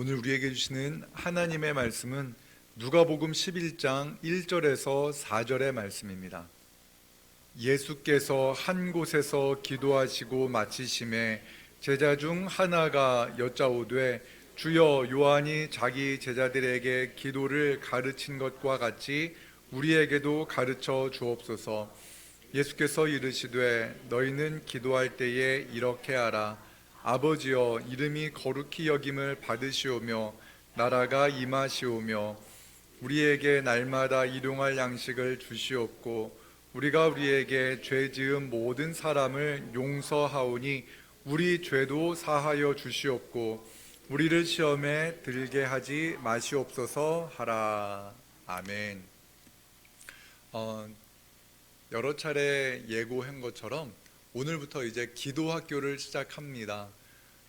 오늘 우리에게 주시는 하나님의 말씀은 누가복음 11장 1절에서 4절의 말씀입니다. 예수께서 한 곳에서 기도하시고 마치심에 제자 중 하나가 여짜오되 주여, 요한이 자기 제자들에게 기도를 가르친 것과 같이 우리에게도 가르쳐 주옵소서. 예수께서 이르시되 너희는 기도할 때에 이렇게 하라. 아버지여, 이름이 거룩히 여김을 받으시오며 나라가 임하시오며 우리에게 날마다 일용할 양식을 주시옵고 우리가 우리에게 죄 지은 모든 사람을 용서하오니 우리 죄도 사하여 주시옵고 우리를 시험에 들게 하지 마시옵소서 하라. 아멘. 여러 차례 예고한 것처럼 오늘부터 이제 기도학교를 시작합니다.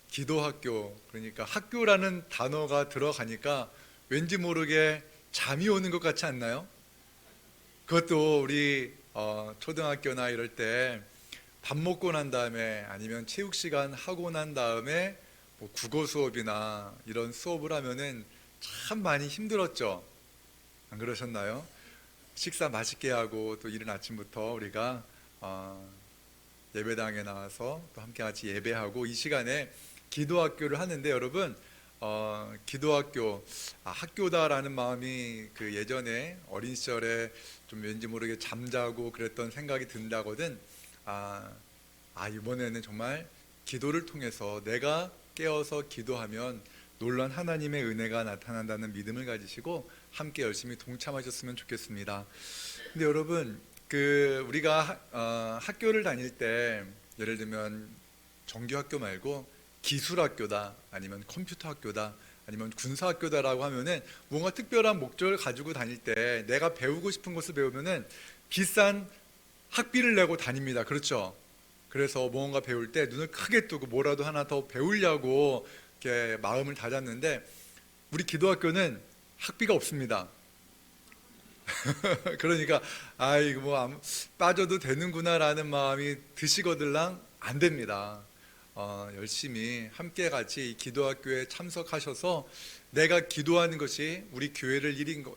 기도학교, 그러니까 학교라는 단어가 들어가니까 왠지 모르게 잠이 오는 것 같지 않나요? 그것도 우리 초등학교나 이럴 때 밥 먹고 난 다음에 아니면 체육 시간 하고 난 다음에 뭐 국어 수업이나 이런 수업을 하면은 참 많이 힘들었죠. 안 그러셨나요? 식사 맛있게 하고 또 이른 아침부터 우리가 예배당에 나와서 또 함께 같이 예배하고 이 시간에 기도학교를 하는데, 여러분 기도학교, 학교다라는 마음이 그 예전에 어린 시절에 좀 왠지 모르게 잠자고 그랬던 생각이 든다거든. 이번에는 정말 기도를 통해서 내가 깨어서 기도하면 놀라운 하나님의 은혜가 나타난다는 믿음을 가지시고 함께 열심히 동참하셨으면 좋겠습니다. 근데 여러분, 우리가 학교를 다닐 때 예를 들면 정규학교 말고 기술학교다, 아니면 컴퓨터학교다, 아니면 군사학교다라고 하면은 뭔가 특별한 목적을 가지고 다닐 때 내가 배우고 싶은 것을 배우면은 비싼 학비를 내고 다닙니다. 그렇죠? 그래서 뭔가 배울 때 눈을 크게 뜨고 뭐라도 하나 더 배우려고 이렇게 마음을 다잡는데, 우리 기도학교는 학비가 없습니다. 그러니까 이거 뭐 빠져도 되는구나라는 마음이 드시거들랑 안 됩니다. 열심히 함께 같이 이 기도학교에 참석하셔서 내가 기도하는 것이 우리 교회를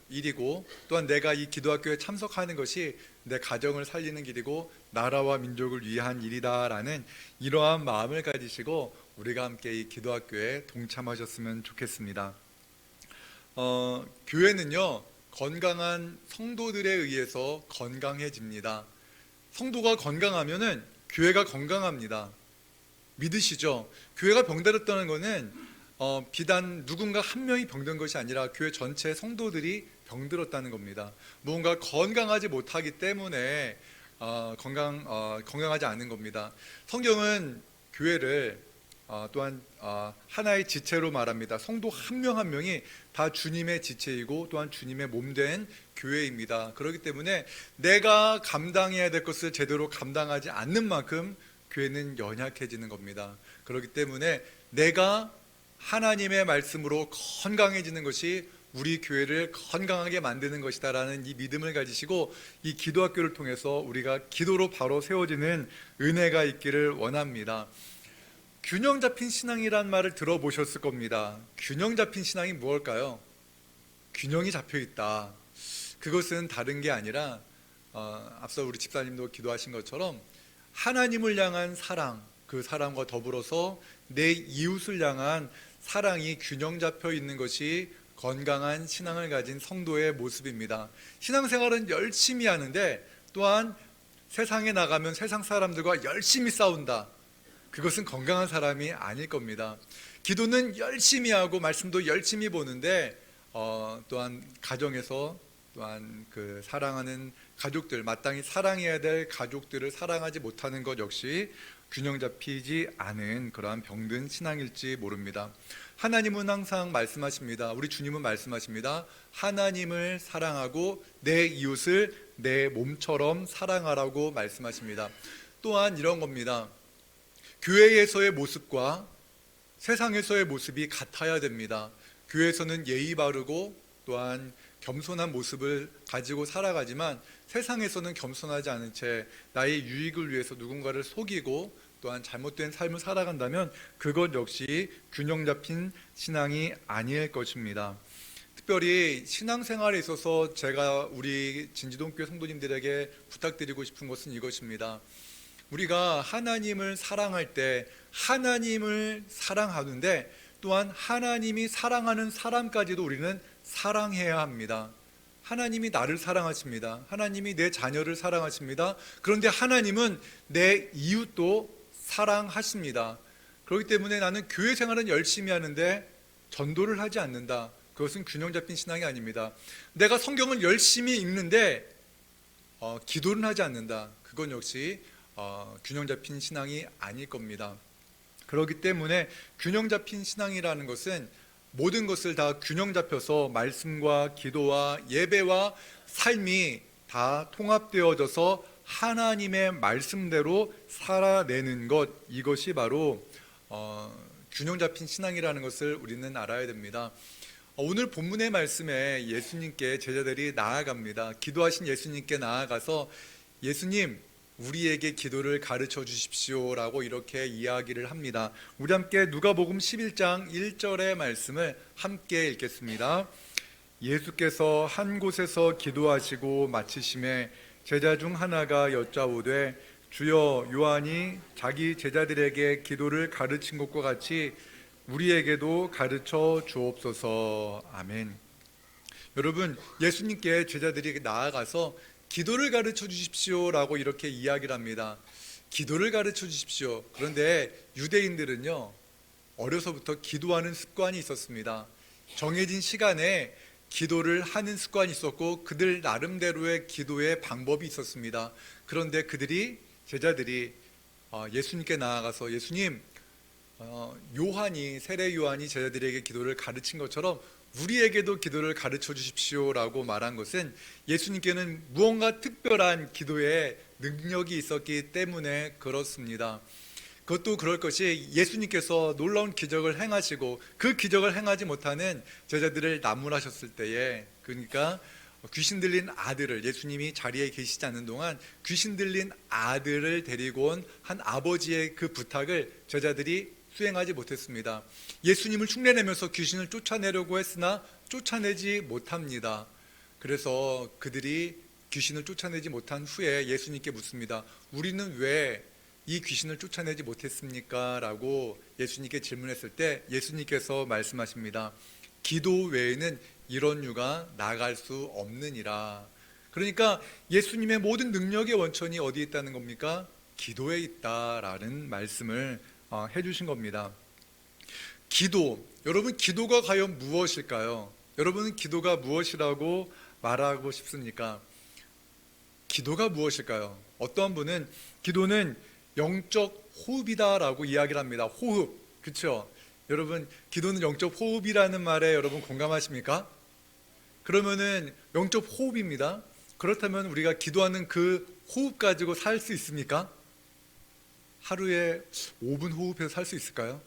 일이고, 또한 내가 이 기도학교에 참석하는 것이 내 가정을 살리는 길이고 나라와 민족을 위한 일이다라는 이러한 마음을 가지시고 우리가 함께 이 기도학교에 동참하셨으면 좋겠습니다. 교회는요, 건강한 성도들에 의해서 건강해집니다. 성도가 건강하면은 교회가 건강합니다. 믿으시죠? 교회가 병들었다는 것은 비단 누군가 한 명이 병든 것이 아니라 교회 전체 성도들이 병들었다는 겁니다. 무언가 건강하지 못하기 때문에 건강하지 않은 겁니다. 성경은 교회를 또한 하나의 지체로 말합니다. 성도 한 명 한 명이 다 주님의 지체이고 또한 주님의 몸된 교회입니다. 그렇기 때문에 내가 감당해야 될 것을 제대로 감당하지 않는 만큼 교회는 연약해지는 겁니다. 그렇기 때문에 내가 하나님의 말씀으로 건강해지는 것이 우리 교회를 건강하게 만드는 것이다라는 이 믿음을 가지시고 이 기도학교를 통해서 우리가 기도로 바로 세워지는 은혜가 있기를 원합니다. 균형 잡힌 신앙이란 말을 들어보셨을 겁니다. 균형 잡힌 신앙이 무엇일까요? 균형이 잡혀 있다. 그것은 다른 게 아니라 앞서 우리 집사님도 기도하신 것처럼 하나님을 향한 사랑, 그 사랑과 더불어서 내 이웃을 향한 사랑이 균형 잡혀 있는 것이 건강한 신앙을 가진 성도의 모습입니다. 신앙생활은 열심히 하는데 또한 세상에 나가면 세상 사람들과 열심히 싸운다. 그것은 건강한 사람이 아닐 겁니다. 기도는 열심히 하고 말씀도 열심히 보는데 또한 가정에서 또한 그 사랑하는 가족들, 마땅히 사랑해야 될 가족들을 사랑하지 못하는 것 역시 균형 잡히지 않은 그러한 병든 신앙일지 모릅니다. 하나님은 항상 말씀하십니다. 우리 주님은 말씀하십니다. 하나님을 사랑하고 내 이웃을 내 몸처럼 사랑하라고 말씀하십니다. 또한 이런 겁니다. 교회에서의 모습과 세상에서의 모습이 같아야 됩니다. 교회에서는 예의 바르고 또한 겸손한 모습을 가지고 살아가지만 세상에서는 겸손하지 않은 채 나의 유익을 위해서 누군가를 속이고 또한 잘못된 삶을 살아간다면 그것 역시 균형 잡힌 신앙이 아닐 것입니다. 특별히 신앙생활에 있어서 제가 우리 진지동교회 성도님들에게 부탁드리고 싶은 것은 이것입니다. 우리가 하나님을 사랑할 때 하나님을 사랑하는데 또한 하나님이 사랑하는 사람까지도 우리는 사랑해야 합니다. 하나님이 나를 사랑하십니다. 하나님이 내 자녀를 사랑하십니다. 그런데 하나님은 내 이웃도 사랑하십니다. 그렇기 때문에 나는 교회 생활은 열심히 하는데 전도를 하지 않는다. 그것은 균형 잡힌 신앙이 아닙니다. 내가 성경을 열심히 읽는데 기도는 하지 않는다. 그건 역시 균형 잡힌 신앙이 아닐 겁니다. 그렇기 때문에 균형 잡힌 신앙이라는 것은 모든 것을 다 균형 잡혀서 말씀과 기도와 예배와 삶이 다 통합되어져서 하나님의 말씀대로 살아내는 것, 이것이 바로 균형 잡힌 신앙이라는 것을 우리는 알아야 됩니다. 오늘 본문의 말씀에 예수님께 제자들이 나아갑니다. 기도하신 예수님께 나아가서 예수님, 우리에게 기도를 가르쳐 주십시오 라고 이렇게 이야기를 합니다. 우리 함께 누가복음 11장 1절의 말씀을 함께 읽겠습니다. 예수께서 한 곳에서 기도하시고 마치심에 제자 중 하나가 여짜오되 주여, 요한이 자기 제자들에게 기도를 가르친 것과 같이 우리에게도 가르쳐 주옵소서. 아멘. 여러분, 예수님께 제자들이 나아가서 기도를 가르쳐 주십시오 라고 이렇게 이야기를 합니다. 기도를 가르쳐 주십시오. 그런데 유대인들은요, 어려서부터 기도하는 습관이 있었습니다. 정해진 시간에 기도를 하는 습관이 있었고 그들 나름대로의 기도의 방법이 있었습니다. 그런데 제자들이 예수님께 나아가서 예수님, 세례 요한이 제자들에게 기도를 가르친 것처럼 우리에게도 기도를 가르쳐 주십시오 라고 말한 것은 예수님께는 무언가 특별한 기도의 능력이 있었기 때문에 그렇습니다. 그것도 그럴 것이 예수님께서 놀라운 기적을 행하시고 그 기적을 행하지 못하는 제자들을 나무라셨을 때에, 그러니까 귀신 들린 아들을, 예수님이 자리에 계시지 않는 동안 귀신 들린 아들을 데리고 온 한 아버지의 그 부탁을 제자들이 수행하지 못했습니다. 예수님을 흉내내면서 귀신을 쫓아내려고 했으나 쫓아내지 못합니다. 그래서 그들이 귀신을 쫓아내지 못한 후에 예수님께 묻습니다. 우리는 왜 이 귀신을 쫓아내지 못했습니까? 라고 예수님께 질문했을 때 예수님께서 말씀하십니다. 기도 외에는 이런 유가 나갈 수 없느니라. 그러니까 예수님의 모든 능력의 원천이 어디에 있다는 겁니까? 기도에 있다라는 말씀을 해주신 겁니다. 기도, 여러분, 기도가 과연 무엇일까요? 여러분은 기도가 무엇이라고 말하고 싶습니까? 기도가 무엇일까요? 어떠한 분은 기도는 영적 호흡이다라고 이야기를 합니다. 호흡, 그렇죠? 여러분, 기도는 영적 호흡이라는 말에 여러분 공감하십니까? 그러면은 영적 호흡입니다. 그렇다면 우리가 기도하는 그 호흡 가지고 살 수 있습니까? 하루에 5분 호흡해서 살 수 있을까요?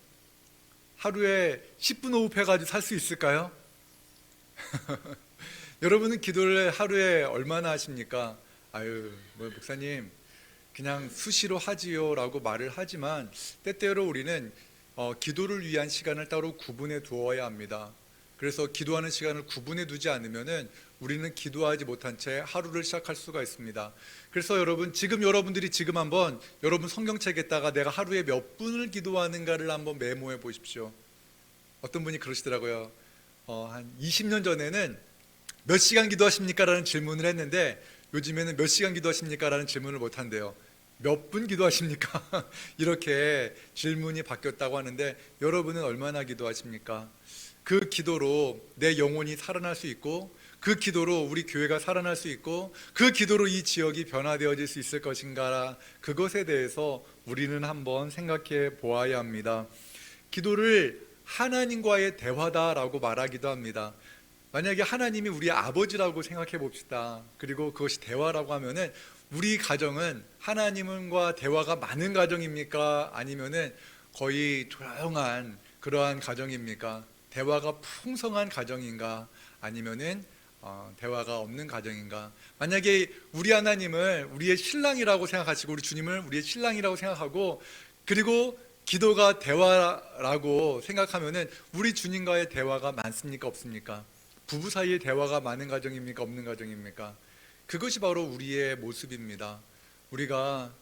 하루에 10분 호흡해가지고 살 수 있을까요? 여러분은 기도를 하루에 얼마나 하십니까? 목사님, 그냥 수시로 하지요 라고 말을 하지만 때때로 우리는 기도를 위한 시간을 따로 구분해 두어야 합니다. 그래서 기도하는 시간을 구분해 두지 않으면은 우리는 기도하지 못한 채 하루를 시작할 수가 있습니다. 그래서 여러분들이 지금 한번 여러분 성경책에다가 내가 하루에 몇 분을 기도하는가를 한번 메모해 보십시오. 어떤 분이 그러시더라고요. 한 20년 전에는 몇 시간 기도하십니까? 라는 질문을 했는데 요즘에는 몇 시간 기도하십니까? 라는 질문을 못 한대요. 몇 분 기도하십니까? 이렇게 질문이 바뀌었다고 하는데 여러분은 얼마나 기도하십니까? 그 기도로 내 영혼이 살아날 수 있고 그 기도로 우리 교회가 살아날 수 있고 그 기도로 이 지역이 변화되어질 수 있을 것인가, 그것에 대해서 우리는 한번 생각해 보아야 합니다. 기도를 하나님과의 대화다라고 말하기도 합니다. 만약에 하나님이 우리 아버지라고 생각해 봅시다. 그리고 그것이 대화라고 하면은 우리 가정은 하나님과 대화가 많은 가정입니까? 아니면은 거의 조용한 그러한 가정입니까? 대화가 풍성한 가정인가? 아니면은 대화가 없는 가정인가? 만약에 우리 하나님을 우리의 신랑이라고 생각하시고 우리 주님을 우리의 신랑이라고 생각하고 그리고 기도가 대화라고 생각하면은 우리 주님과의 대화가 많습니까? 없습니까? 부부 사이의 대화가 많은 가정입니까? 없는 가정입니까? 그것이 바로 우리의 모습입니다. 우리가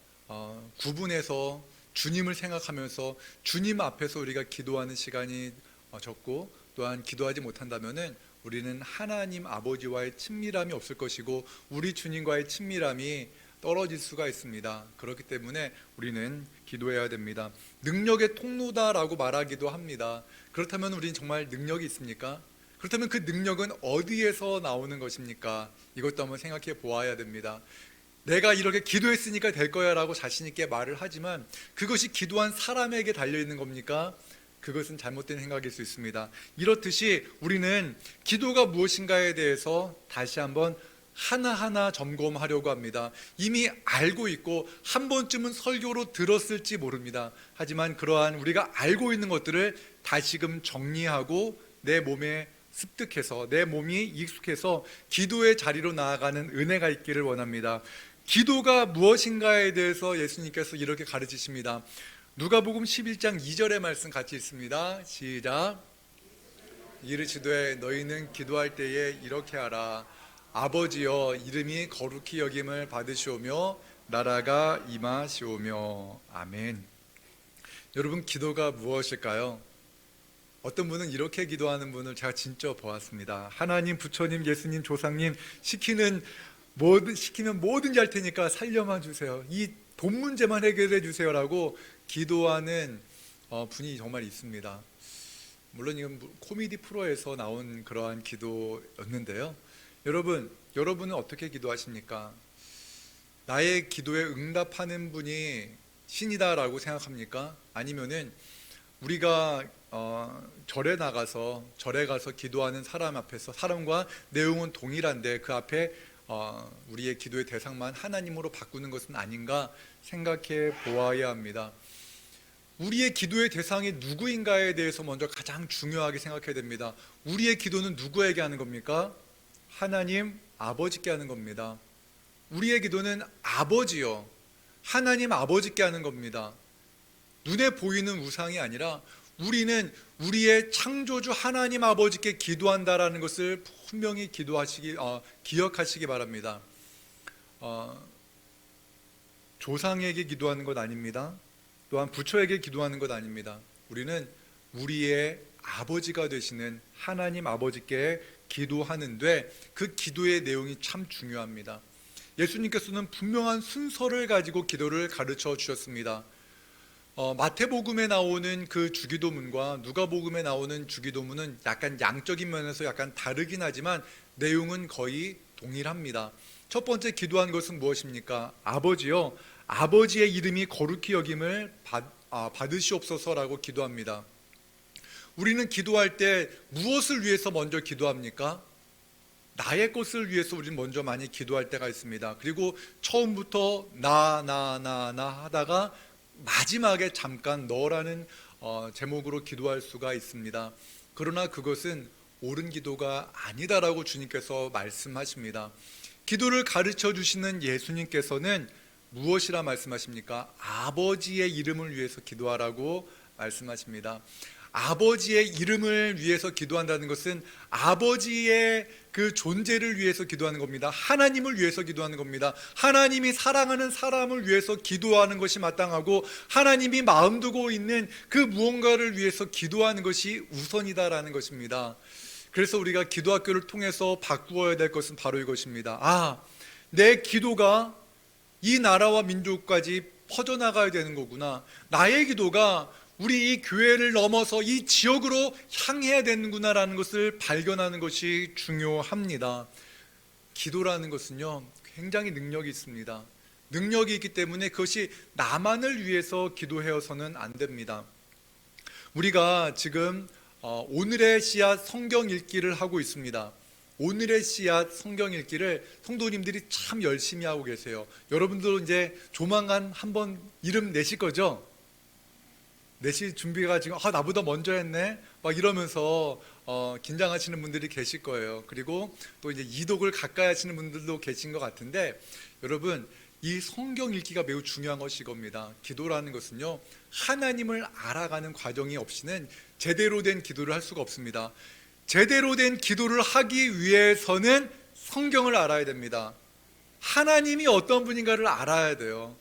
구분해서 주님을 생각하면서 주님 앞에서 우리가 기도하는 시간이 적고 또한 기도하지 못한다면은 우리는 하나님 아버지와의 친밀함이 없을 것이고 우리 주님과의 친밀함이 떨어질 수가 있습니다. 그렇기 때문에 우리는 기도해야 됩니다. 능력의 통로다라고 말하기도 합니다. 그렇다면 우리는 정말 능력이 있습니까? 그렇다면 그 능력은 어디에서 나오는 것입니까? 이것도 한번 생각해 보아야 됩니다. 내가 이렇게 기도했으니까 될 거야 라고 자신 있게 말을 하지만 그것이 기도한 사람에게 달려있는 겁니까? 그것은 잘못된 생각일 수 있습니다. 이렇듯이 우리는 기도가 무엇인가에 대해서 다시 한번 하나하나 점검하려고 합니다. 이미 알고 있고 한 번쯤은 설교로 들었을지 모릅니다. 하지만 그러한 우리가 알고 있는 것들을 다시금 정리하고 내 몸에 습득해서 내 몸이 익숙해서 기도의 자리로 나아가는 은혜가 있기를 원합니다. 기도가 무엇인가에 대해서 예수님께서 이렇게 가르치십니다. 누가복음 11장 2절의 말씀 같이 읽습니다. 시작. 이르시되 너희는 기도할 때에 이렇게 하라. 아버지여 이름이 거룩히 여김을 받으시오며 나라가 임하시오며. 아멘. 여러분, 기도가 무엇일까요? 어떤 분은 이렇게 기도하는 분을 제가 진짜 보았습니다. 하나님, 부처님, 예수님, 조상님 시키면 뭐든지 할 테니까 살려만 주세요. 이 돈 문제만 해결해 주세요라고 기도하는 분이 정말 있습니다. 물론 이건 코미디 프로에서 나온 그러한 기도였는데요. 여러분은 어떻게 기도하십니까? 나의 기도에 응답하는 분이 신이다라고 생각합니까? 아니면은 우리가 절에 가서 기도하는 사람 앞에서 사람과 내용은 동일한데 그 앞에 우리의 기도의 대상만 하나님으로 바꾸는 것은 아닌가 생각해 보아야 합니다. 우리의 기도의 대상이 누구인가에 대해서 먼저 가장 중요하게 생각해야 됩니다. 우리의 기도는 누구에게 하는 겁니까? 하나님 아버지께 하는 겁니다. 우리의 기도는 아버지요, 하나님 아버지께 하는 겁니다. 눈에 보이는 우상이 아니라 우리는 우리의 창조주 하나님 아버지께 기도한다라는 것을 분명히 기억하시기 바랍니다. 조상에게 기도하는 것 아닙니다. 또한 부처에게 기도하는 것 아닙니다. 우리는 우리의 아버지가 되시는 하나님 아버지께 기도하는데 그 기도의 내용이 참 중요합니다. 예수님께서는 분명한 순서를 가지고 기도를 가르쳐 주셨습니다. 마태복음에 나오는 그 주기도문과 누가복음에 나오는 주기도문은 약간 양적인 면에서 약간 다르긴 하지만 내용은 거의 동일합니다. 첫 번째 기도한 것은 무엇입니까? 아버지요, 아버지의 이름이 거룩히 여김을 받으시옵소서라고 기도합니다. 우리는 기도할 때 무엇을 위해서 먼저 기도합니까? 나의 것을 위해서 우리는 먼저 많이 기도할 때가 있습니다. 그리고 처음부터 나 하다가 마지막에 잠깐 너라는 제목으로 기도할 수가 있습니다. 그러나 그것은 옳은 기도가 아니다라고 주님께서 말씀하십니다. 기도를 가르쳐 주시는 예수님께서는 무엇이라 말씀하십니까? 아버지의 이름을 위해서 기도하라고 말씀하십니다. 아버지의 이름을 위해서 기도한다는 것은 아버지의 그 존재를 위해서 기도하는 겁니다. 하나님을 위해서 기도하는 겁니다. 하나님이 사랑하는 사람을 위해서 기도하는 것이 마땅하고 하나님이 마음 두고 있는 그 무언가를 위해서 기도하는 것이 우선이다라는 것입니다. 그래서 우리가 기도학교를 통해서 바꾸어야 될 것은 바로 이것입니다. 내 기도가 이 나라와 민족까지 퍼져나가야 되는 거구나. 나의 기도가 우리 이 교회를 넘어서 이 지역으로 향해야 되는구나라는 것을 발견하는 것이 중요합니다. 기도라는 것은요, 굉장히 능력이 있습니다. 능력이 있기 때문에 그것이 나만을 위해서 기도해서는 안 됩니다. 우리가 지금 오늘의 씨앗 성경 읽기를 하고 있습니다. 오늘의 씨앗 성경 읽기를 성도님들이 참 열심히 하고 계세요. 여러분도 이제 조만간 한번 이름 내실 거죠? 내실 준비가 지금 나보다 먼저 했네 막 이러면서 긴장하시는 분들이 계실 거예요. 그리고 또 이제 이독을 가까이 하시는 분들도 계신 것 같은데, 여러분, 이 성경 읽기가 매우 중요한 것이 겁니다. 기도라는 것은요, 하나님을 알아가는 과정이 없이는 제대로 된 기도를 할 수가 없습니다. 제대로 된 기도를 하기 위해서는 성경을 알아야 됩니다. 하나님이 어떤 분인가를 알아야 돼요.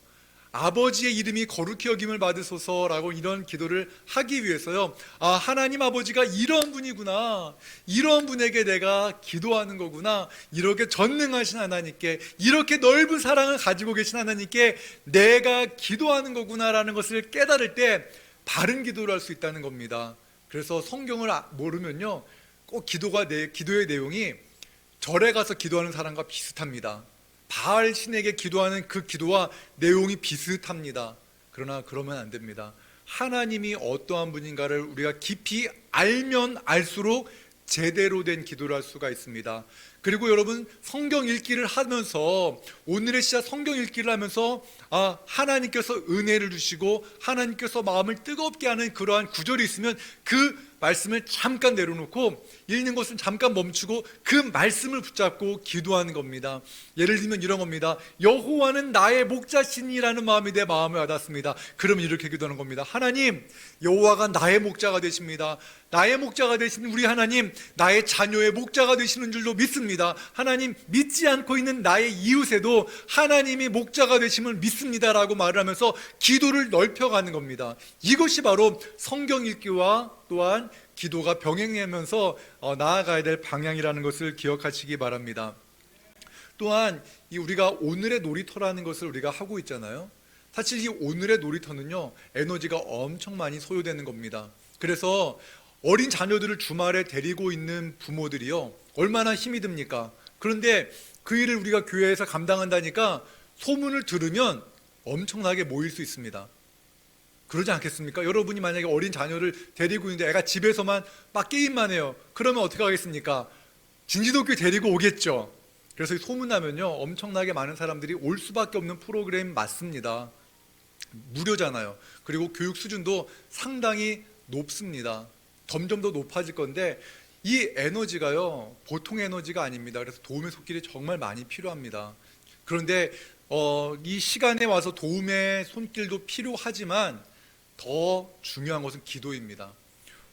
아버지의 이름이 거룩히 여김을 받으소서라고 이런 기도를 하기 위해서요, 하나님 아버지가 이런 분이구나, 이런 분에게 내가 기도하는 거구나, 이렇게 전능하신 하나님께, 이렇게 넓은 사랑을 가지고 계신 하나님께 내가 기도하는 거구나라는 것을 깨달을 때 바른 기도를 할 수 있다는 겁니다. 그래서 성경을 모르면요, 꼭 기도의 내용이 절에 가서 기도하는 사람과 비슷합니다. 바알 신에게 기도하는 그 기도와 내용이 비슷합니다. 그러나 그러면 안 됩니다. 하나님이 어떠한 분인가를 우리가 깊이 알면 알수록 제대로 된 기도를 할 수가 있습니다. 그리고 여러분, 성경 읽기를 하면서, 오늘의 시작 성경 읽기를 하면서 하나님께서 은혜를 주시고 하나님께서 마음을 뜨겁게 하는 그러한 구절이 있으면 그 말씀을 잠깐 내려놓고, 읽는 것은 잠깐 멈추고 그 말씀을 붙잡고 기도하는 겁니다. 예를 들면 이런 겁니다. 여호와는 나의 목자시니라는 마음이 내 마음을 와닿습니다. 그러면 이렇게 기도하는 겁니다. 하나님, 여호와가 나의 목자가 되십니다. 나의 목자가 되시는 우리 하나님, 나의 자녀의 목자가 되시는 줄로 믿습니다. 하나님, 믿지 않고 있는 나의 이웃에도 하나님이 목자가 되심을 믿습니다라고 말을 하면서 기도를 넓혀가는 겁니다. 이것이 바로 성경 읽기와 또한 기도가 병행하면서 나아가야 될 방향이라는 것을 기억하시기 바랍니다. 또한 우리가 오늘의 놀이터라는 것을 우리가 하고 있잖아요. 사실 이 오늘의 놀이터는요, 에너지가 엄청 많이 소요되는 겁니다. 그래서 어린 자녀들을 주말에 데리고 있는 부모들이요, 얼마나 힘이 듭니까? 그런데 그 일을 우리가 교회에서 감당한다니까 소문을 들으면 엄청나게 모일 수 있습니다. 그러지 않겠습니까? 여러분이 만약에 어린 자녀를 데리고 있는데 애가 집에서만 막 게임만 해요. 그러면 어떻게 하겠습니까? 진지도교회 데리고 오겠죠. 그래서 소문나면요, 엄청나게 많은 사람들이 올 수밖에 없는 프로그램 맞습니다. 무료잖아요. 그리고 교육 수준도 상당히 높습니다. 점점 더 높아질 건데 이 에너지가요, 보통 에너지가 아닙니다. 그래서 도움의 손길이 정말 많이 필요합니다. 그런데 이 시간에 와서 도움의 손길도 필요하지만 더 중요한 것은 기도입니다.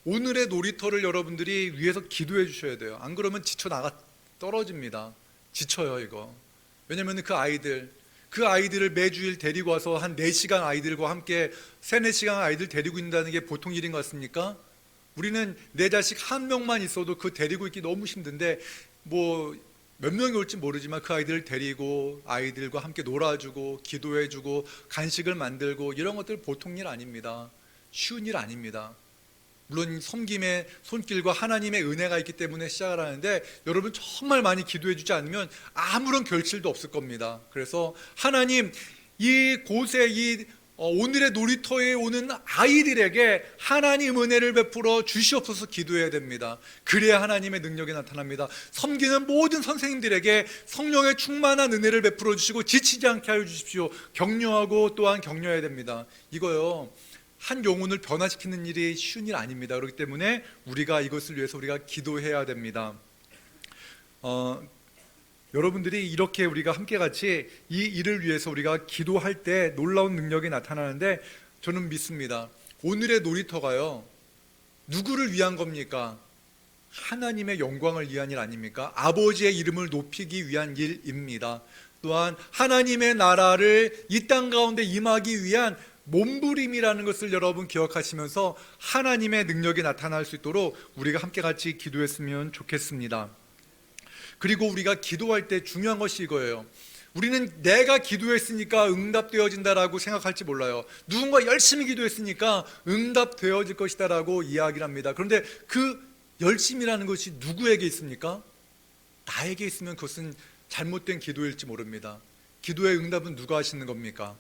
오늘의 놀이터를 여러분들이 위해서 기도해 주셔야 돼요. 안 그러면 지쳐 나가 떨어집니다. 지쳐요, 이거. 왜냐면 그 아이들을 매주일 데리고 와서 한 4시간 아이들과 함께 3-4시간 아이들 데리고 있는다는 게 보통 일인 것 같습니까? 우리는 내 자식 한 명만 있어도 그 데리고 있기 너무 힘든데, 몇 명이 올지 모르지만 그 아이들을 데리고 아이들과 함께 놀아주고 기도해주고 간식을 만들고 이런 것들 보통 일 아닙니다. 쉬운 일 아닙니다. 물론 섬김의 손길과 하나님의 은혜가 있기 때문에 시작을 하는데, 여러분 정말 많이 기도해 주지 않으면 아무런 결실도 없을 겁니다. 그래서 하나님, 이곳에 오늘의 놀이터에 오는 아이들에게 하나님 은혜를 베풀어 주시옵소서 기도해야 됩니다. 그래야 하나님의 능력이 나타납니다. 섬기는 모든 선생님들에게 성령의 충만한 은혜를 베풀어 주시고 지치지 않게 하여 주십시오. 격려하고 또한 격려해야 됩니다. 이거요, 한 영혼을 변화시키는 일이 쉬운 일 아닙니다. 그렇기 때문에 우리가 이것을 위해서 우리가 기도해야 됩니다. 여러분들이 이렇게 우리가 함께 같이 이 일을 위해서 우리가 기도할 때 놀라운 능력이 나타나는데, 저는 믿습니다. 오늘의 놀이터가요, 누구를 위한 겁니까? 하나님의 영광을 위한 일 아닙니까? 아버지의 이름을 높이기 위한 일입니다. 또한 하나님의 나라를 이 땅 가운데 임하기 위한 몸부림이라는 것을 여러분 기억하시면서 하나님의 능력이 나타날 수 있도록 우리가 함께 같이 기도했으면 좋겠습니다. 그리고 우리가 기도할 때 중요한 것이 이거예요. 우리는 내가 기도했으니까 응답되어진다라고 생각할지 몰라요. 누군가 열심히 기도했으니까 응답되어질 것이다라고 이야기를 합니다. 그런데 그 열심이라는 것이 누구에게 있습니까? 나에게 있으면 그것은 잘못된 기도일지 모릅니다. 기도의 응답은 누가 하시는 겁니까?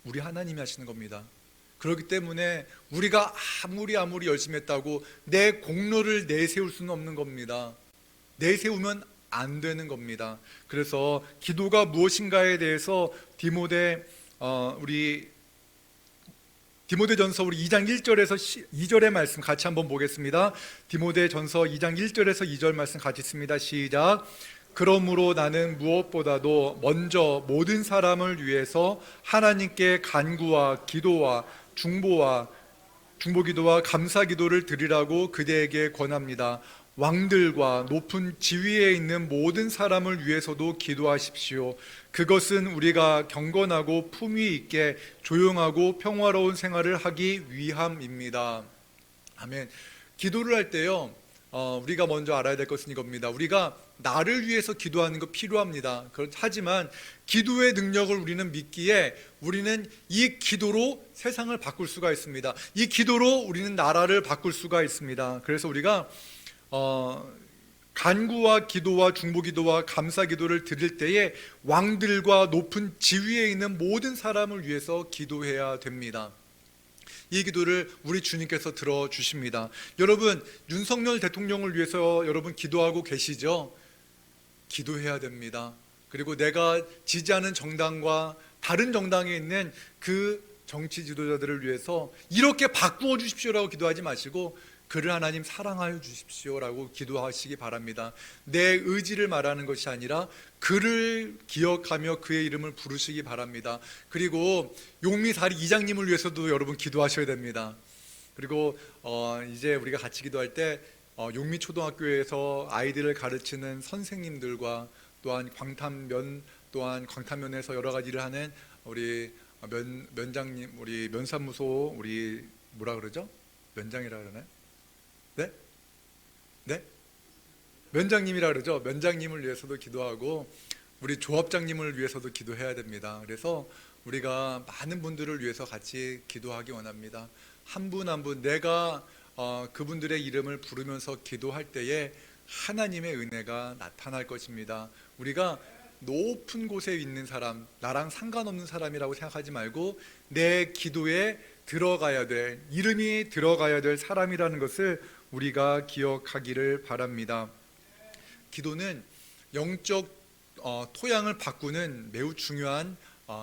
우리 하나님이 하시는 겁니다. 그렇기 때문에 우리가 아무리 열심히 했다고 내 공로를 내세울 수는 없는 겁니다. 내세우면 안 되는 겁니다. 그래서 기도가 무엇인가에 대해서 디모데전서 우리 2장 1절에서 2절의 말씀 같이 한번 보겠습니다. 디모데전서 2장 1절에서 2절 말씀 같이 있습니다. 시작. 그러므로 나는 무엇보다도 먼저 모든 사람을 위해서 하나님께 간구와 기도와 중보기도와 감사기도를 드리라고 그대에게 권합니다. 왕들과 높은 지위에 있는 모든 사람을 위해서도 기도하십시오. 그것은 우리가 경건하고 품위 있게 조용하고 평화로운 생활을 하기 위함입니다. 아멘. 기도를 할 때요, 우리가 먼저 알아야 될 것은 이겁니다. 우리가 나를 위해서 기도하는 거 필요합니다. 하지만 기도의 능력을 우리는 믿기에 우리는 이 기도로 세상을 바꿀 수가 있습니다. 이 기도로 우리는 나라를 바꿀 수가 있습니다. 그래서 우리가 간구와 기도와 중보기도와 감사기도를 드릴 때에 왕들과 높은 지위에 있는 모든 사람을 위해서 기도해야 됩니다. 이 기도를 우리 주님께서 들어주십니다. 여러분, 윤석열 대통령을 위해서 여러분 기도하고 계시죠? 기도해야 됩니다. 그리고 내가 지지하는 정당과 다른 정당에 있는 그 정치 지도자들을 위해서 이렇게 바꾸어 주십시오라고 기도하지 마시고 그를 하나님 사랑하여 주십시오라고 기도하시기 바랍니다. 내 의지를 말하는 것이 아니라 그를 기억하며 그의 이름을 부르시기 바랍니다. 그리고 용미사리 이장님을 위해서도 여러분 기도하셔야 됩니다. 그리고 이제 우리가 같이 기도할 때 용미초등학교에서 아이들을 가르치는 선생님들과 또한 광탄면에서 여러 가지 일을 하는 우리 면장님, 우리 면사무소 우리 뭐라 그러죠? 면장이라 그러나요? 네? 네? 면장님이라 그러죠. 면장님을 위해서도 기도하고 우리 조합장님을 위해서도 기도해야 됩니다. 그래서 우리가 많은 분들을 위해서 같이 기도하기 원합니다. 한 분 한 분 내가 그분들의 이름을 부르면서 기도할 때에 하나님의 은혜가 나타날 것입니다. 우리가 높은 곳에 있는 사람, 나랑 상관없는 사람이라고 생각하지 말고 내 기도에 들어가야 될, 이름이 들어가야 될 사람이라는 것을 우리가 기억하기를 바랍니다. 기도는 영적 토양을 바꾸는 매우 중요한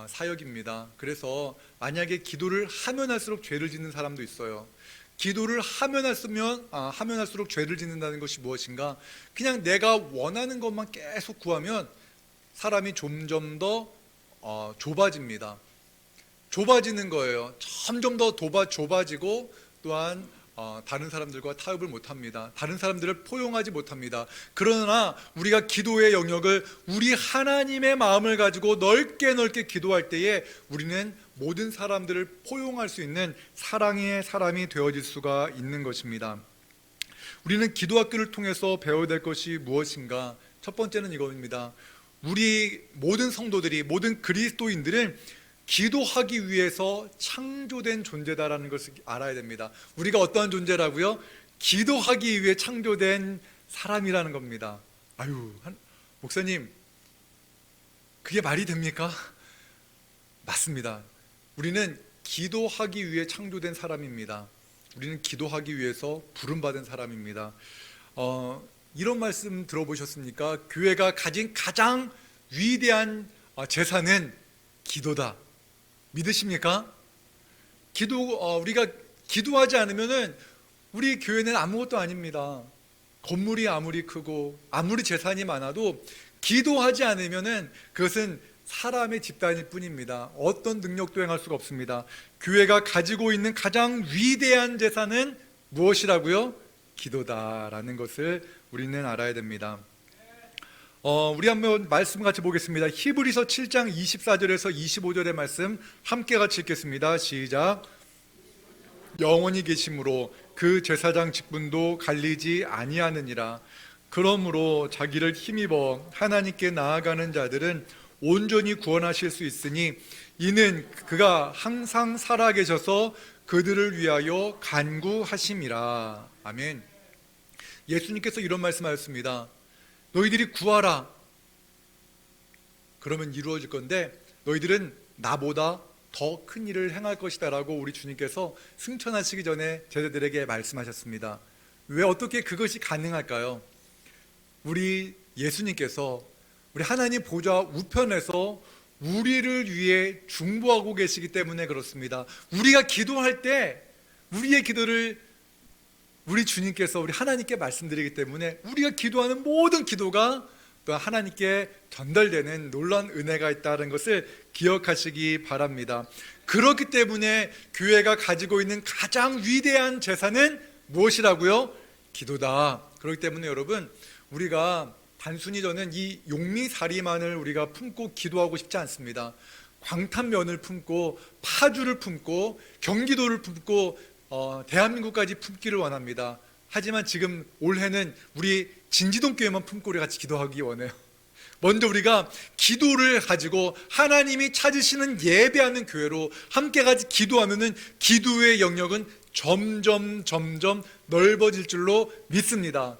사역입니다. 그래서 만약에 기도를 하면 할수록 죄를 짓는 사람도 있어요. 기도를 하면 할수록 죄를 짓는다는 것이 무엇인가? 그냥 내가 원하는 것만 계속 구하면 사람이 점점 더 좁아집니다. 좁아지는 거예요. 점점 더 좁아지고 또한 다른 사람들과 타협을 못합니다. 다른 사람들을 포용하지 못합니다. 그러나 우리가 기도의 영역을 우리 하나님의 마음을 가지고 넓게 기도할 때에 우리는 모든 사람들을 포용할 수 있는 사랑의 사람이 되어질 수가 있는 것입니다. 우리는 기도학교를 통해서 배워야 될 것이 무엇인가? 첫 번째는 이겁니다. 우리 모든 성도들이, 모든 그리스도인들은 기도하기 위해서 창조된 존재다라는 것을 알아야 됩니다. 우리가 어떠한 존재라고요? 기도하기 위해 창조된 사람이라는 겁니다. 목사님, 그게 말이 됩니까? 맞습니다. 우리는 기도하기 위해 창조된 사람입니다. 우리는 기도하기 위해서 부름받은 사람입니다. 이런 말씀 들어보셨습니까? 교회가 가진 가장 위대한 재산은 기도다. 믿으십니까? 우리가 기도하지 않으면은 우리 교회는 아무것도 아닙니다. 건물이 아무리 크고 아무리 재산이 많아도 기도하지 않으면은 그것은 사람의 집단일 뿐입니다. 어떤 능력도 행할 수가 없습니다. 교회가 가지고 있는 가장 위대한 재산은 무엇이라고요? 기도다라는 것을 우리는 알아야 됩니다. 우리 한번 말씀 같이 보겠습니다. 히브리서 7장 24절에서 25절의 말씀 함께 같이 읽겠습니다. 시작. 영원히 계심으로 그 제사장 직분도 갈리지 아니하느니라. 그러므로 자기를 힘입어 하나님께 나아가는 자들은 온전히 구원하실 수 있으니 이는 그가 항상 살아계셔서 그들을 위하여 간구하심이라. 아멘. 예수님께서 이런 말씀하셨습니다. 너희들이 구하라. 그러면 이루어질 건데 너희들은 나보다 더 큰 일을 행할 것이다 라고 우리 주님께서 승천하시기 전에 제자들에게 말씀하셨습니다. 왜 어떻게 그것이 가능할까요? 우리 예수님께서 우리 하나님 보좌 우편에서 우리를 위해 중보하고 계시기 때문에 그렇습니다. 우리가 기도할 때 우리의 기도를 우리 주님께서 우리 하나님께 말씀드리기 때문에 우리가 기도하는 모든 기도가 또 하나님께 전달되는 놀라운 은혜가 있다는 것을 기억하시기 바랍니다. 그렇기 때문에 교회가 가지고 있는 가장 위대한 재산은 무엇이라고요? 기도다. 그렇기 때문에 여러분, 우리가 단순히 저는 이 용미사리만을 우리가 품고 기도하고 싶지 않습니다. 광탄면을 품고 파주를 품고 경기도를 품고 대한민국까지 품기를 원합니다. 하지만 지금 올해는 우리 진지동 교회만 품고 우리 같이 기도하기 원해요. 먼저 우리가 기도를 가지고 하나님이 찾으시는 예배하는 교회로 함께 같이 기도하면은 기도의 영역은 점점 넓어질 줄로 믿습니다.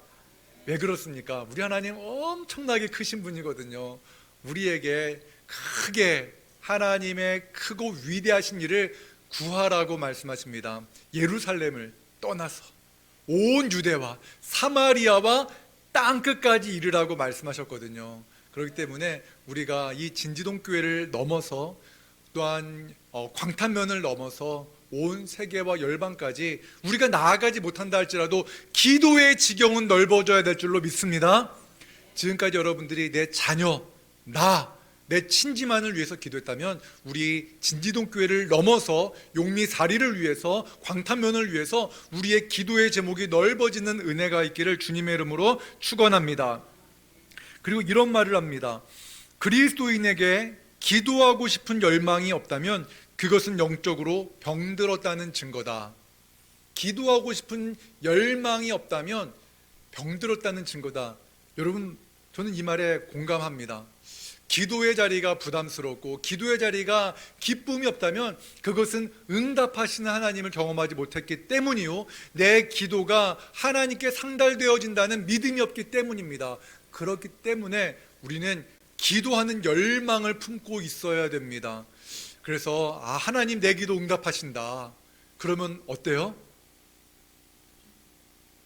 왜 그렇습니까? 우리 하나님 엄청나게 크신 분이거든요. 우리에게 크게 하나님의 크고 위대하신 일을 구하라고 말씀하십니다. 예루살렘을 떠나서 온 유대와 사마리아와 땅끝까지 이르라고 말씀하셨거든요. 그렇기 때문에 우리가 이 진지동 교회를 넘어서 또한 광탄면을 넘어서 온 세계와 열방까지 우리가 나아가지 못한다 할지라도 기도의 지경은 넓어져야 될 줄로 믿습니다. 지금까지 여러분들이 내 자녀, 내 친지만을 위해서 기도했다면 우리 진지동 교회를 넘어서 용미사리를 위해서, 광탄면을 위해서 우리의 기도의 제목이 넓어지는 은혜가 있기를 주님의 이름으로 축원합니다. 그리고 이런 말을 합니다. 그리스도인에게 기도하고 싶은 열망이 없다면 그것은 영적으로 병들었다는 증거다. 기도하고 싶은 열망이 없다면 병들었다는 증거다. 여러분, 저는 이 말에 공감합니다. 기도의 자리가 부담스럽고 기도의 자리가 기쁨이 없다면 그것은 응답하시는 하나님을 경험하지 못했기 때문이요, 내 기도가 하나님께 상달되어진다는 믿음이 없기 때문입니다. 그렇기 때문에 우리는 기도하는 열망을 품고 있어야 됩니다. 그래서 하나님 내 기도 응답하신다. 그러면 어때요?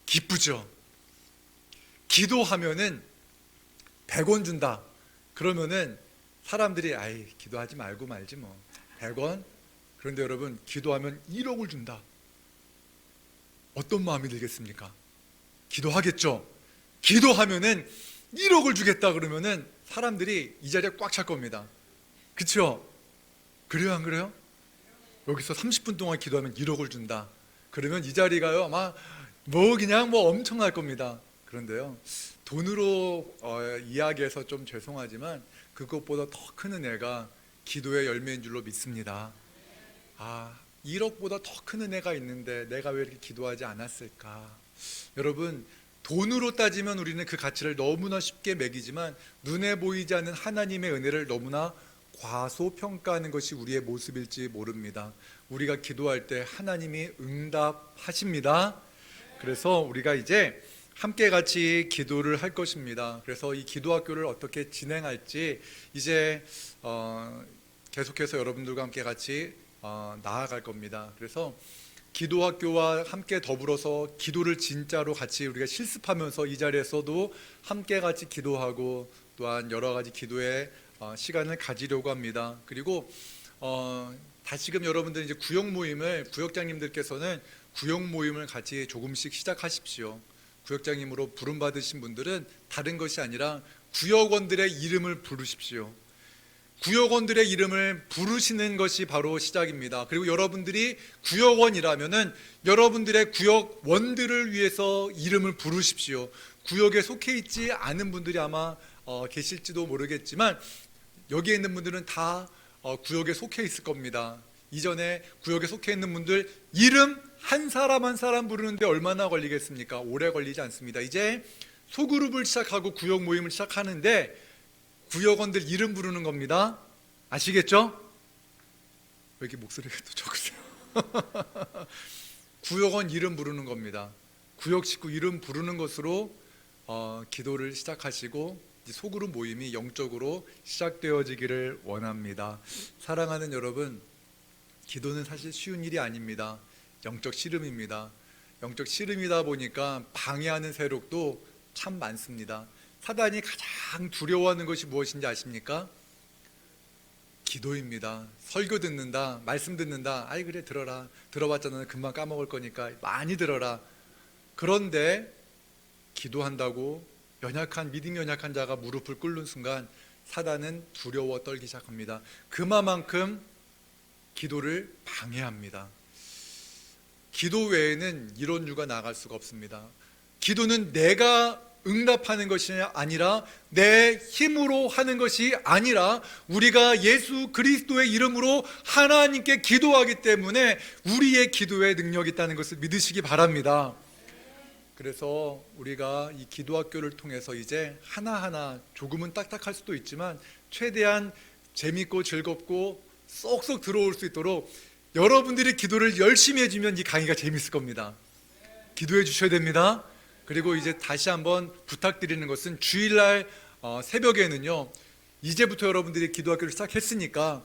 기쁘죠. 기도하면은 100원 준다. 그러면은 사람들이 기도하지 말고 말지 뭐 100원. 그런데 여러분, 기도하면 1억을 준다. 어떤 마음이 들겠습니까? 기도하겠죠. 기도하면은 1억을 주겠다 그러면은 사람들이 이 자리에 꽉 찰 겁니다. 그렇죠? 그래요, 안 그래요? 여기서 30분 동안 기도하면 1억을 준다. 그러면 이 자리가요, 아마 그냥 엄청날 겁니다. 그런데요, 돈으로 이야기해서 좀 죄송하지만 그것보다 더 큰 은혜가 기도의 열매인 줄로 믿습니다. 1억보다 더 큰 은혜가 있는데 내가 왜 이렇게 기도하지 않았을까? 여러분, 돈으로 따지면 우리는 그 가치를 너무나 쉽게 매기지만 눈에 보이지 않는 하나님의 은혜를 너무나 과소평가하는 것이 우리의 모습일지 모릅니다. 우리가 기도할 때 하나님이 응답하십니다. 그래서 우리가 이제 함께 같이 기도를 할 것입니다. 그래서 이 기도학교를 어떻게 진행할지 이제 계속해서 여러분들과 함께 같이 나아갈 겁니다. 그래서 기도학교와 함께 더불어서 기도를 진짜로 같이 우리가 실습하면서 이 자리에서도 함께 같이 기도하고 또한 여러 가지 기도의 시간을 가지려고 합니다. 그리고 다시금 여러분들 이제 구역장님들께서는 구역 모임을 같이 조금씩 시작하십시오. 구역장님으로 부름 받으신 분들은 다른 것이 아니라 구역원들의 이름을 부르십시오. 구역원들의 이름을 부르시는 것이 바로 시작입니다. 그리고 여러분들이 구역원이라면은 여러분들의 구역원들을 위해서 이름을 부르십시오. 구역에 속해 있지 않은 분들이 아마 계실지도 모르겠지만 여기에 있는 분들은 다 구역에 속해 있을 겁니다. 이전에 구역에 속해 있는 분들 이름 한 사람 한 사람 부르는데 얼마나 걸리겠습니까? 오래 걸리지 않습니다. 이제 소그룹을 시작하고 구역 모임을 시작하는데 구역원들 이름 부르는 겁니다. 아시겠죠? 왜 이렇게 목소리가 또 적으세요? 구역원 이름 부르는 겁니다. 구역 식구 이름 부르는 것으로 기도를 시작하시고 소그룹 모임이 영적으로 시작되어지기를 원합니다. 사랑하는 여러분, 기도는 사실 쉬운 일이 아닙니다. 영적 씨름입니다. 영적 씨름이다 보니까 방해하는 세력도 참 많습니다. 사단이 가장 두려워하는 것이 무엇인지 아십니까? 기도입니다. 설교 듣는다, 말씀 듣는다, 그래 들어라, 들어봤잖아, 금방 까먹을 거니까 많이 들어라. 그런데 기도한다고 믿음 연약한 자가 무릎을 꿇는 순간 사단은 두려워 떨기 시작합니다. 그만큼 기도를 방해합니다. 기도 외에는 이런 이유가 나갈 수가 없습니다. 기도는 내가 응답하는 것이 아니라 내 힘으로 하는 것이 아니라 우리가 예수 그리스도의 이름으로 하나님께 기도하기 때문에 우리의 기도에 능력이 있다는 것을 믿으시기 바랍니다. 그래서 우리가 이 기도학교를 통해서 이제 하나하나 조금은 딱딱할 수도 있지만 최대한 재밌고 즐겁고 쏙쏙 들어올 수 있도록 여러분들이 기도를 열심히 해주면 이 강의가 재밌을 겁니다. 기도해 주셔야 됩니다. 그리고 이제 다시 한번 부탁드리는 것은 주일날 새벽에는요, 이제부터 여러분들이 기도학교를 시작했으니까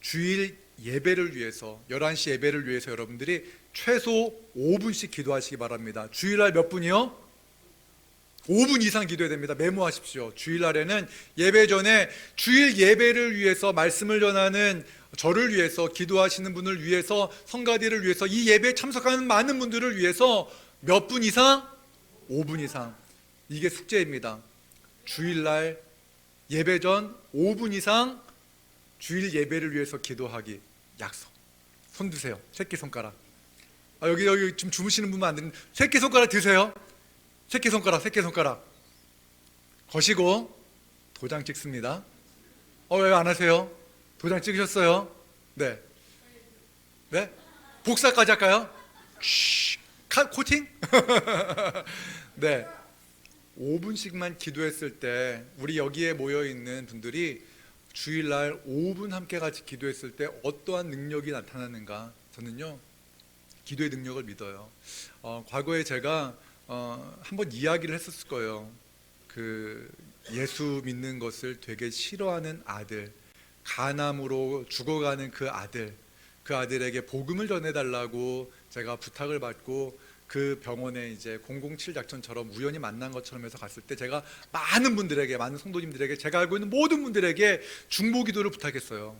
주일 예배를 위해서 11시 예배를 위해서 여러분들이 최소 5분씩 기도하시기 바랍니다. 주일날 몇 분이요? 5분 이상 기도해야 됩니다. 메모하십시오. 주일날에는 예배 전에 주일 예배를 위해서 말씀을 전하는 저를 위해서 기도하시는 분을 위해서 성가대를 위해서 이 예배에 참석하는 많은 분들을 위해서 몇 분 이상? 5분 이상. 이게 숙제입니다. 주일날 예배 전 5분 이상 주일 예배를 위해서 기도하기 약속. 손 드세요. 새끼손가락. 여기 지금 주무시는 분만 안 되는 새끼손가락 드세요. 새끼손가락 거시고 도장 찍습니다. 왜 안 하세요? 도장 찍으셨어요? 네. 복사까지 할까요? 코팅? 네. 5분씩만 기도했을 때 우리 여기에 모여있는 분들이 주일날 5분 함께 같이 기도했을 때 어떠한 능력이 나타나는가, 저는요 기도의 능력을 믿어요. 과거에 제가 한번 이야기를 했었을 거예요. 그 예수 믿는 것을 되게 싫어하는 아들, 간암으로 죽어가는 그 아들에게 복음을 전해달라고 제가 부탁을 받고 그 병원에 이제 007 작전처럼 우연히 만난 것처럼 해서 갔을 때 제가 많은 분들에게, 많은 성도님들에게, 제가 알고 있는 모든 분들에게 중보 기도를 부탁했어요.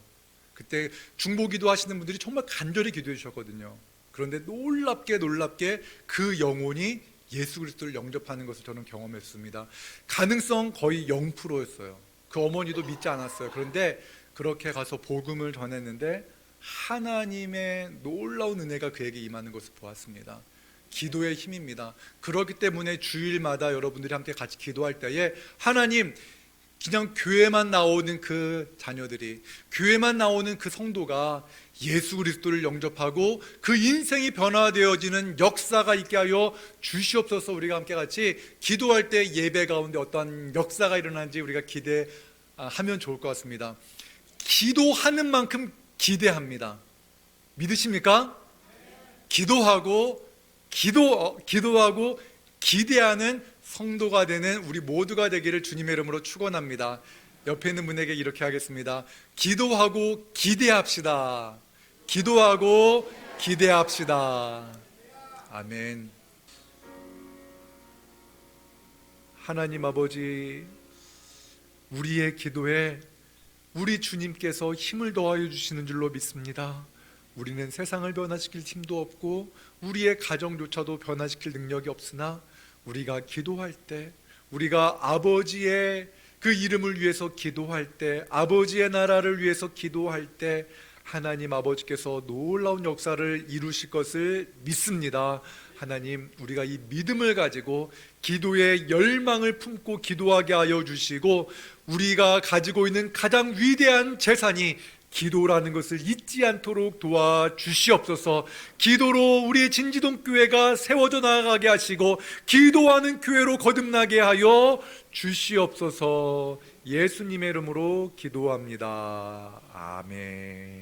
그때 중보 기도 하시는 분들이 정말 간절히 기도해 주셨거든요. 그런데 놀랍게 그 영혼이 예수 그리스도를 영접하는 것을 저는 경험했습니다. 가능성 거의 0%였어요. 그 어머니도 믿지 않았어요. 그런데 그렇게 가서 복음을 전했는데 하나님의 놀라운 은혜가 그에게 임하는 것을 보았습니다. 기도의 힘입니다. 그렇기 때문에 주일마다 여러분들이 함께 같이 기도할 때에 하나님, 그냥 교회만 나오는 그 자녀들이, 교회만 나오는 그 성도가 예수 그리스도를 영접하고 그 인생이 변화되어지는 역사가 있게 하여 주시옵소서. 우리가 함께 같이 기도할 때 예배 가운데 어떠한 역사가 일어나는지 우리가 기대하면 좋을 것 같습니다. 기도하는 만큼 기대합니다. 믿으십니까? 기도하고 기대하는 성도가 되는 우리 모두가 되기를 주님의 이름으로 축원합니다. 옆에 있는 분에게 이렇게 하겠습니다. 기도하고 기대합시다. 기도하고 기대합시다. 아멘. 하나님 아버지, 우리의 기도에 우리 주님께서 힘을 더하여 주시는 줄로 믿습니다. 우리는 세상을 변화시킬 힘도 없고 우리의 가정조차도 변화시킬 능력이 없으나 우리가 기도할 때, 우리가 아버지의 그 이름을 위해서 기도할 때, 아버지의 나라를 위해서 기도할 때 하나님 아버지께서 놀라운 역사를 이루실 것을 믿습니다. 하나님, 우리가 이 믿음을 가지고 기도의 열망을 품고 기도하게 하여 주시고 우리가 가지고 있는 가장 위대한 재산이 기도라는 것을 잊지 않도록 도와주시옵소서. 기도로 우리의 진지동 교회가 세워져 나가게 하시고 기도하는 교회로 거듭나게 하여 주시옵소서. 예수님의 이름으로 기도합니다. 아멘.